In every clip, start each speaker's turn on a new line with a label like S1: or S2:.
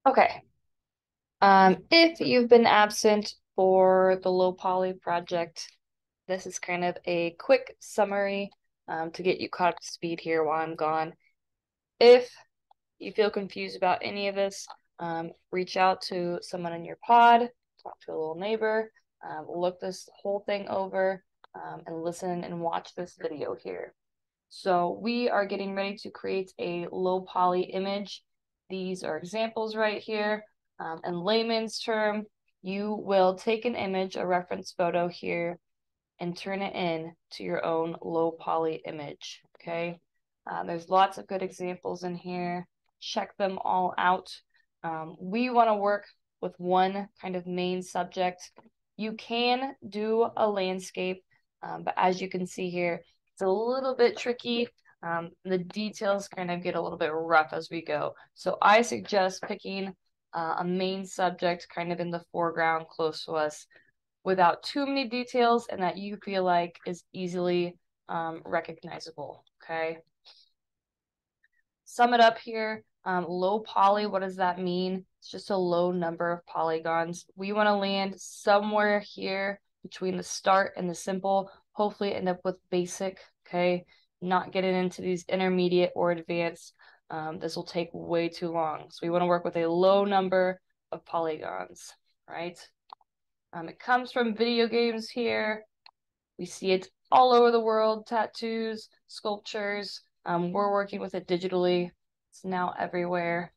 S1: Okay. If you've been absent for the low poly project, this is kind of a quick summary to get you caught up to speed here while I'm gone. If you feel confused about any of this, reach out to someone in your pod, talk to a little neighbor, look this whole thing over, and listen and watch this video here. So we are getting ready to create a low poly image. These are examples right here. In layman's term, you will take an image, a reference photo here, and turn it in to your own low poly image, okay? There's lots of good examples in here. Check them all out. We want to work with one kind of main subject. You can do a landscape, but as you can see here, it's a little bit tricky. The details kind of get a little bit rough as we go. So I suggest picking a main subject kind of in the foreground close to us without too many details and that you feel like is easily recognizable, okay? Sum it up here. Low poly, what does that mean? It's just a low number of polygons. We want to land somewhere here between the start and the simple, hopefully end up with basic, okay? Not getting into these intermediate or advanced. This will take way too long. So we want to work with a low number of polygons, right? It comes from video games here. We see it all over the world, tattoos, sculptures. We're working with it digitally. It's now everywhere.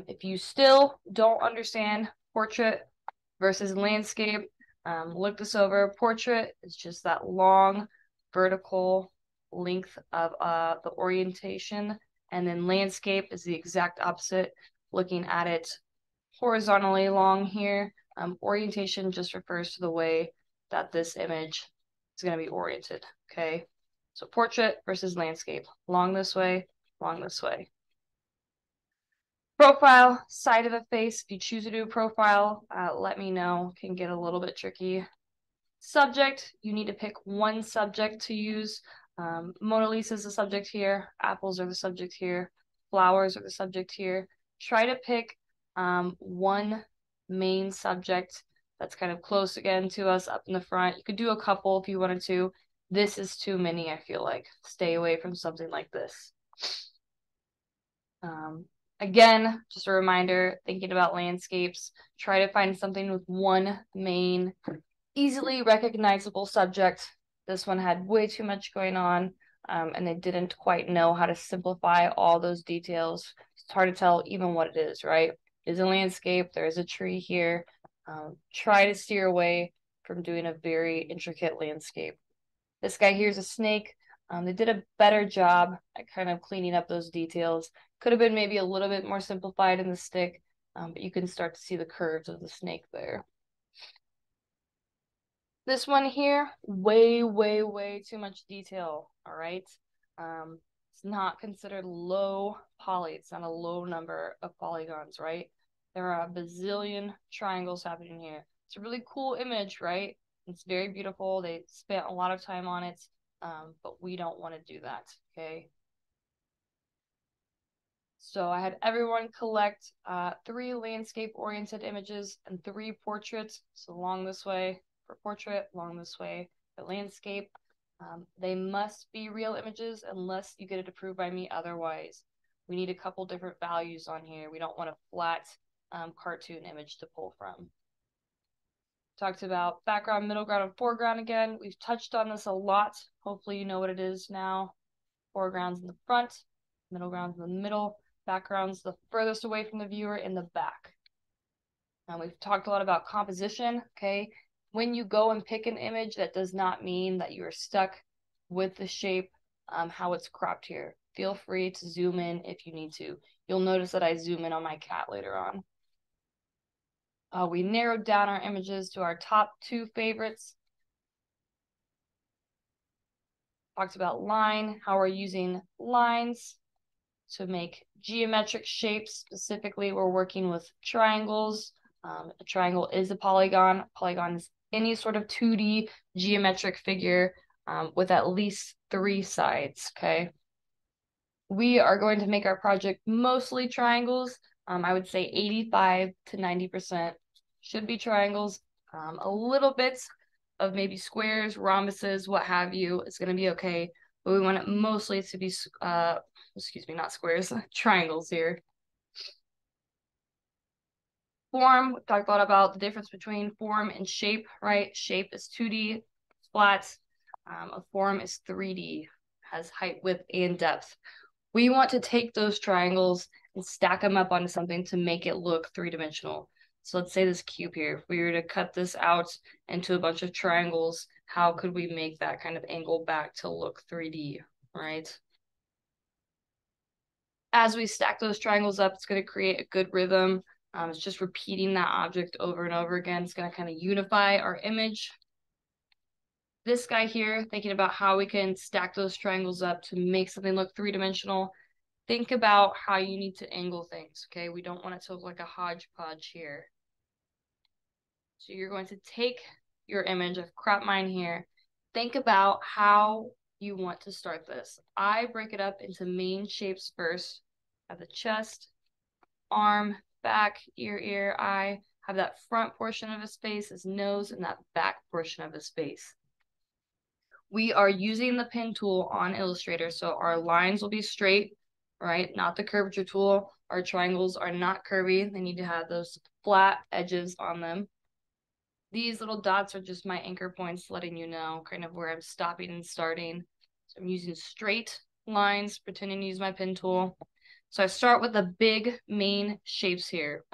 S1: If you still don't understand portrait versus landscape, look this over. Portrait is just that long vertical length of the orientation, and then landscape is the exact opposite, looking at it horizontally long here. Orientation just refers to the way that this image is going to be oriented, okay? So portrait versus landscape, long this way, long this way. Profile, side of the face. If you choose to do a profile, let me know. Can get a little bit tricky. Subject, you need to pick one subject to use. Mona Lisa is the subject here. Apples are the subject here. Flowers are the subject here. Try to pick one main subject that's kind of close again to us up in the front. You could do a couple if you wanted to. This is too many, I feel like. Stay away from something like this. Again, just a reminder, thinking about landscapes, try to find something with one main, easily recognizable subject. This one had way too much going on, and they didn't quite know how to simplify all those details. It's hard to tell even what it is, right? It is a landscape. There is a tree here. Try to steer away from doing a very intricate landscape. This guy here is a snake. They did a better job at kind of cleaning up those details. Could have been maybe a little bit more simplified in the stick, but you can start to see the curves of the snake there. This one here, way, way, way too much detail, all right? It's not considered low poly. It's not a low number of polygons, right? There are a bazillion triangles happening here. It's a really cool image, right? It's very beautiful. They spent a lot of time on it, but we don't want to do that, okay? So I had everyone collect 3 landscape-oriented images and 3 portraits. So along this way for portrait, along this way for landscape. They must be real images unless you get it approved by me otherwise. We need a couple different values on here. We don't want a flat cartoon image to pull from. Talked about background, middle ground, and foreground again. We've touched on this a lot. Hopefully you know what it is now. Foreground's in the front, middle ground's in the middle, background's the furthest away from the viewer in the back. We've talked a lot about composition, okay? When you go and pick an image, that does not mean that you are stuck with the shape, how it's cropped here. Feel free to zoom in if you need to. You'll notice that I zoom in on my cat later on. We narrowed down our images to our top 2 favorites. Talked about line, how we're using lines to make geometric shapes. Specifically, we're working with triangles. A triangle is a polygon. A polygon is any sort of 2D geometric figure with at least 3 sides, okay? We are going to make our project mostly triangles. I would say 85 to 90% should be triangles. A little bit of maybe squares, rhombuses, what have you, it's going to be okay. But we want it mostly to be, excuse me, not squares, triangles here. Form, we talked a lot about the difference between form and shape, right? Shape is 2D, flat. A form is 3D, has height, width, and depth. We want to take those triangles and stack them up onto something to make it look three-dimensional. So let's say this cube here, if we were to cut this out into a bunch of triangles, how could we make that kind of angle back to look 3D, right? As we stack those triangles up, it's going to create a good rhythm. It's just repeating that object over and over again. It's going to kind of unify our image. This guy here, thinking about how we can stack those triangles up to make something look three-dimensional. Think about how you need to angle things, okay? We don't want it to look like a hodgepodge here. So you're going to take your image, I've cropped mine here. Think about how you want to start this. I break it up into main shapes first. Have the chest, arm, back, ear, eye. Have that front portion of his face, his nose, and that back portion of his face. We are using the pen tool on Illustrator, so our lines will be straight, right? Not the curvature tool. Our triangles are not curvy. They need to have those flat edges on them. These little dots are just my anchor points, letting you know kind of where I'm stopping and starting. So I'm using straight lines, pretending to use my pen tool. So I start with the big main shapes here.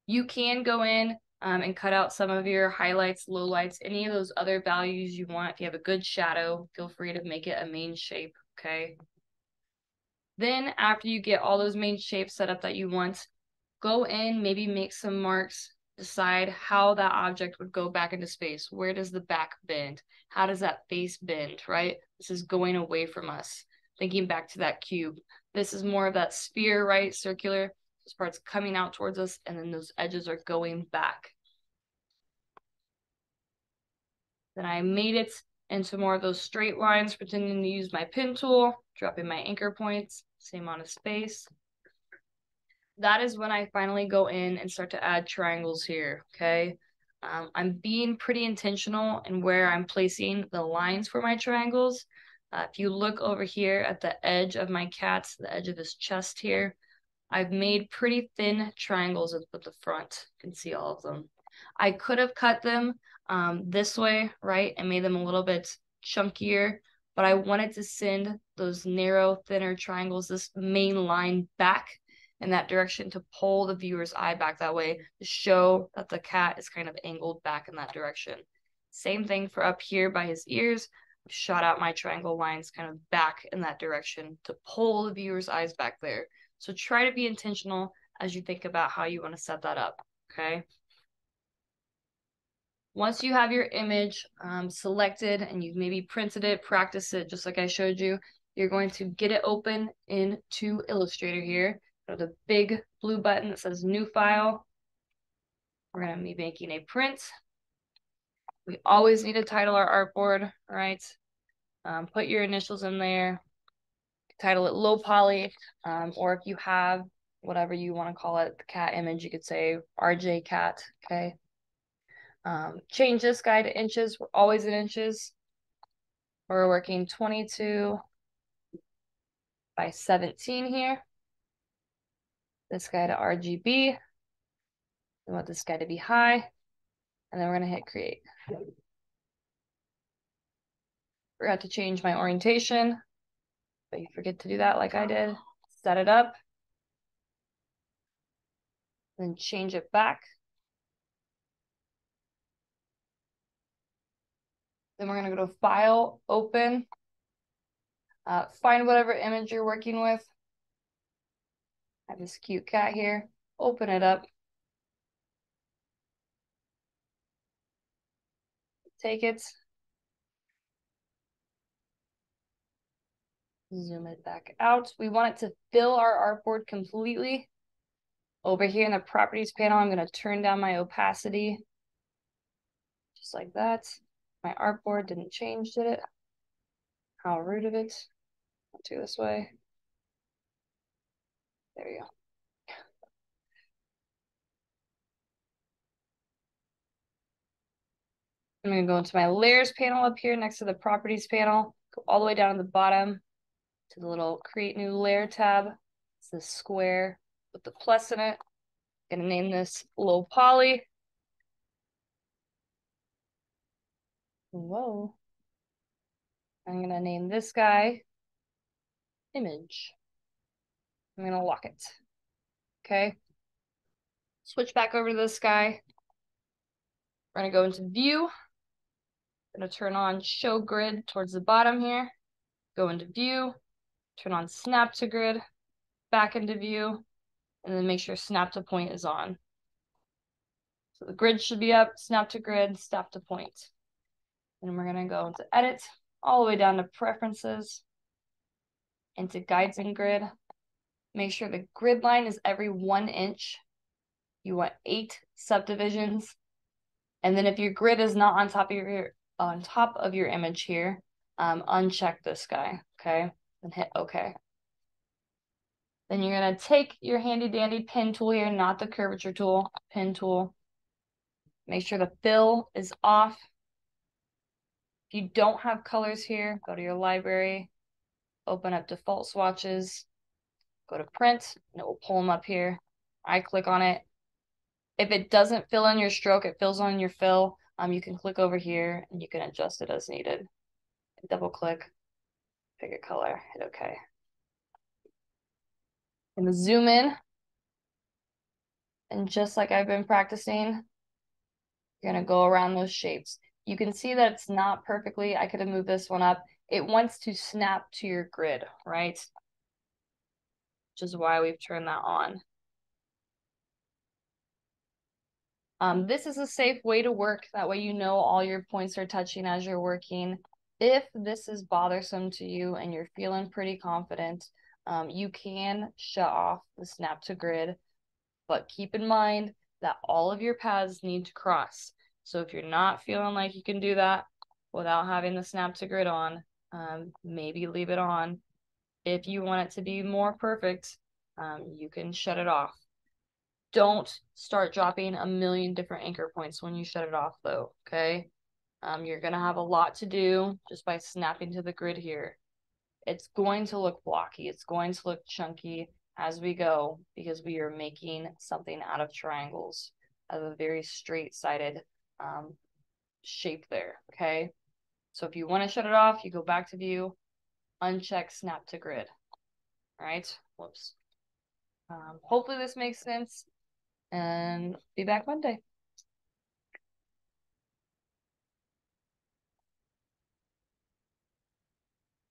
S1: You can go in and cut out some of your highlights, lowlights, any of those other values you want. If you have a good shadow, feel free to make it a main shape, okay? Then after you get all those main shapes set up that you want, go in, maybe make some marks, decide how that object would go back into space. Where does the back bend? How does that face bend, right? This is going away from us. Thinking back to that cube. This is more of that sphere, right? Circular. This part's coming out towards us, and then those edges are going back. Then I made it into more of those straight lines, pretending to use my pen tool, dropping my anchor points, same amount of space. That is when I finally go in and start to add triangles here, okay? I'm being pretty intentional in where I'm placing the lines for my triangles. If you look over here at the edge of my cat, the edge of his chest here, I've made pretty thin triangles with the front. You can see all of them. I could have cut them this way, right, and made them a little bit chunkier, but I wanted to send those narrow, thinner triangles, this main line back in that direction to pull the viewer's eye back that way to show that the cat is kind of angled back in that direction. Same thing for up here by his ears. I've shot out my triangle lines kind of back in that direction to pull the viewer's eyes back there. So try to be intentional as you think about how you want to set that up, okay? Once you have your image selected and you've maybe printed it, practiced it just like I showed you, you're going to get it open into Illustrator here. Go to the big blue button that says New File. We're going to be making a print. We always need to title our artboard, right? Put your initials in there. Title it Low Poly, or if you have whatever you want to call it, the cat image, you could say RJ Cat, okay? Change this guy to inches. We're always in inches. We're working 22 by 17 here. This guy to RGB. We want this guy to be high. And then we're going to hit create. Forgot to change my orientation, but you forget to do that like I did. Set it up. Then change it back. Then we're going to go to File, Open. Find whatever image you're working with. I have this cute cat here. Open it up. Take it. Zoom it back out. We want it to fill our artboard completely. Over here in the properties panel, I'm going to turn down my opacity. Just like that. My artboard didn't change, did it? How rude of it. Let's do this way. There you go. I'm going to go into my layers panel up here next to the properties panel, go all the way down to the bottom to the little create new layer tab. It's this square with the plus in it. I'm going to name this low poly. Whoa. I'm going to name this guy image. I'm going to lock it. Okay. Switch back over to this guy. We're going to go into view. I'm going to turn on show grid towards the bottom here. Go into view, turn on snap to grid, back into view, and then make sure snap to point is on. So the grid should be up, snap to grid, snap to point. And we're gonna go into edit, all the way down to preferences, into guides and grid. Make sure the grid line is every 1 inch. You want 8 subdivisions. And then if your grid is not on top of your image here, uncheck this guy, okay? And hit OK. Then you're gonna take your handy dandy pen tool here, not the curvature tool, pen tool. Make sure the fill is off. If you don't have colors here, go to your library, open up default swatches, go to print, and it will pull them up here. I click on it. If it doesn't fill in your stroke, it fills on your fill. You can click over here and you can adjust it as needed. Double click, pick a color, hit OK. And zoom in. And just like I've been practicing, you're gonna go around those shapes. You can see that it's not perfectly. I could have moved this one up. It wants to snap to your grid, right? Which is why we've turned that on. This is a safe way to work. That way you know all your points are touching as you're working. If this is bothersome to you and you're feeling pretty confident, you can shut off the snap to grid, but keep in mind that all of your paths need to cross. So if you're not feeling like you can do that without having the snap to grid on, maybe leave it on. If you want it to be more perfect, you can shut it off. Don't start dropping a million different anchor points when you shut it off though, okay? You're gonna have a lot to do just by snapping to the grid here. It's going to look blocky. It's going to look chunky as we go because we are making something out of triangles, out of a very straight-sided shape there, okay? So if you want to shut it off, you go back to view, uncheck snap to grid, all right? Whoops. Hopefully this makes sense and be back Monday.